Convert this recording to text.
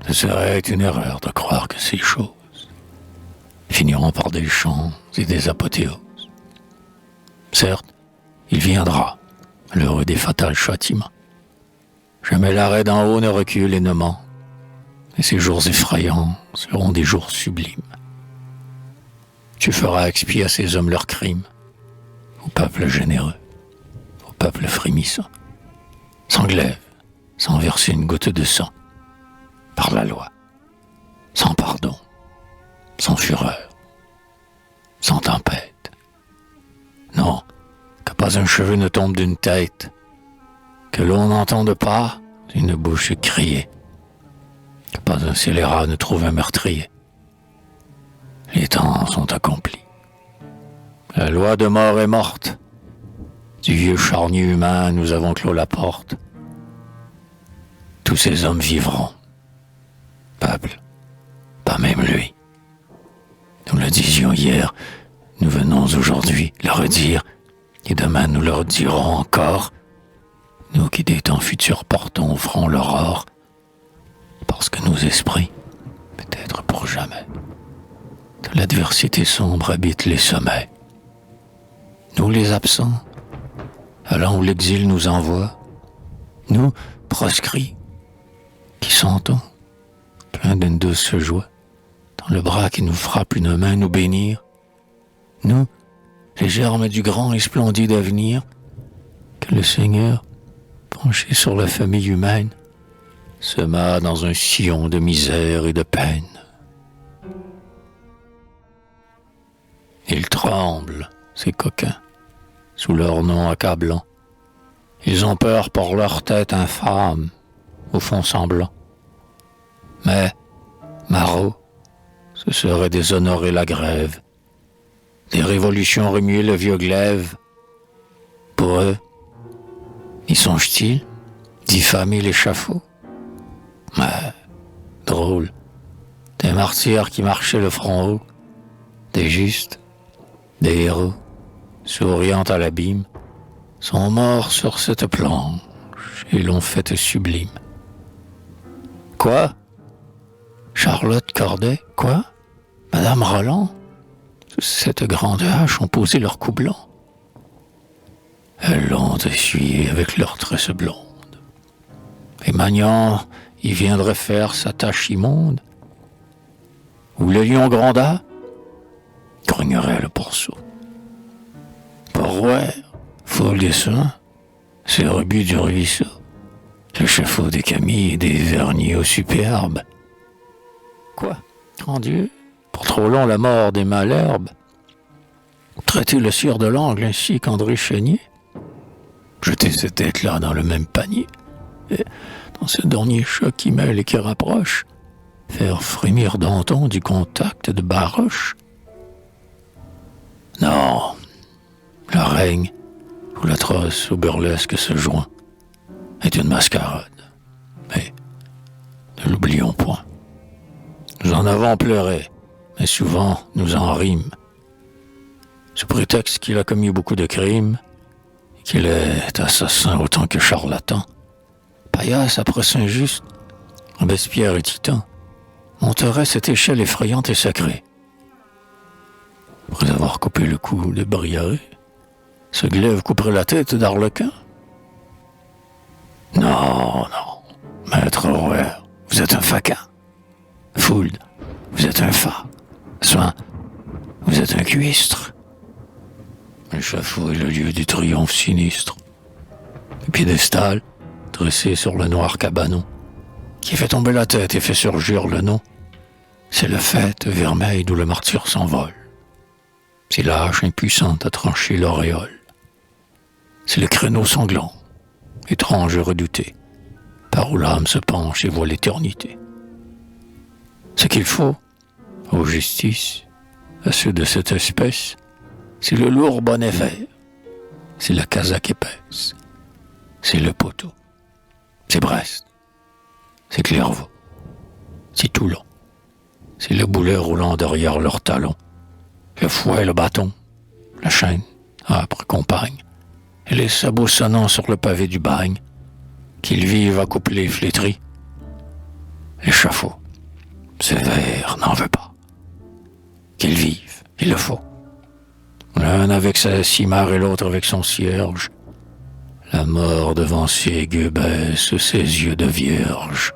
Ce serait une erreur de croire que ces choses finiront par des chants et des apothéoses. Certes, il viendra, l'heure des fatals châtiments. Jamais l'arrêt d'en haut ne recule et ne ment, et ces jours effrayants seront des jours sublimes. Tu feras expier à ces hommes leurs crimes, au peuple généreux, au peuple frémissant, sans glaive, sans verser une goutte de sang, par la loi, sans pardon, sans fureur, sans tempête. Non, que pas un cheveu ne tombe d'une tête, que l'on n'entende pas une bouche crier, que pas un scélérat ne trouve un meurtrier. Les temps sont accomplis. La loi de mort est morte. Du vieux charnier humain, nous avons clos la porte. Tous ces hommes vivront. Peuple, pas même lui. Nous le disions hier, nous venons aujourd'hui le redire, et demain nous le redirons encore, nous qui des temps futurs portons au front l'aurore, parce que nos esprits, peut-être pour jamais, de l'adversité sombre habitent les sommets. Nous les absents, allant où l'exil nous envoie, nous, proscrits, qui sentons, plein d'une douce joie, dans le bras qui nous frappe une main nous bénir, nous, les germes du grand et splendide avenir, que le Seigneur, penché sur la famille humaine, sema dans un sillon de misère et de peine. Ils tremblent, ces coquins, sous leur nom accablant. Ils ont peur pour leur tête infâme, au fond semblant. Mais, Marot, ce serait déshonorer la grève, des révolutions remuer le vieux glaive. Pour eux, y songent-ils diffamer l'échafaud? Mais, drôle, des martyrs qui marchaient le front haut, des justes, des héros, souriant à l'abîme, sont morts sur cette planche et l'ont faite sublime. Quoi? Charlotte Corday? Quoi? Madame Roland? Sous cette grande hache ont posé leur cou blanc. Elles l'ont essuyé avec leurs tresses blondes. Et Magnan y viendrait faire sa tâche immonde. Ou le lion Granda grognerait le pourceau. Porrouer, foule des soins, c'est rebut du ruisseau, le chafaud des Camilles et des vernis aux superbes. Quoi, grand Dieu, pour trop long la mort des malherbes, traiter le sire de l'angle ainsi qu'André Chénier, jeter cette tête-là dans le même panier, et dans ce dernier choc qui mêle et qui rapproche, faire frémir Danton du contact de Baroche. Non, le règne, où l'atroce au burlesque se joint, est une mascarade. Mais ne l'oublions point. Nous en avons pleuré, mais souvent nous en rîmes. Sous prétexte qu'il a commis beaucoup de crimes, et qu'il est assassin autant que charlatan, Paillasse après Saint-Just, Robespierre et Titan, monterait cette échelle effrayante et sacrée. Après avoir coupé le cou de Briaré, ce glaive couperait la tête d'Arlequin? Non, maître Rouer, vous êtes un faquin. Fould, vous êtes un fat. Soin, vous êtes un cuistre. L'échafaud est le lieu du triomphe sinistre. Le piédestal, dressé sur le noir cabanon, qui fait tomber la tête et fait surgir le nom, c'est le faîte vermeil d'où le martyr s'envole. C'est la hache impuissante à trancher l'auréole. C'est le créneau sanglant, étrange et redouté, par où l'âme se penche et voit l'éternité. Ce qu'il faut, aux justices, à ceux de cette espèce, c'est le lourd bonnet vert, c'est la casaque épaisse, c'est le poteau, c'est Brest, c'est Clairvaux, c'est Toulon, c'est le boulet roulant derrière leurs talons, le fouet, le bâton, la chaîne, âpre compagne, et les sabots sonnant sur le pavé du bagne, qu'ils vivent à coupler flétris. l'échafaud. Sévère n'en veut pas. Qu'ils vivent, il le faut. L'un avec sa cimare et l'autre avec son cierge. La mort devant ses gueux baisse ses yeux de vierge.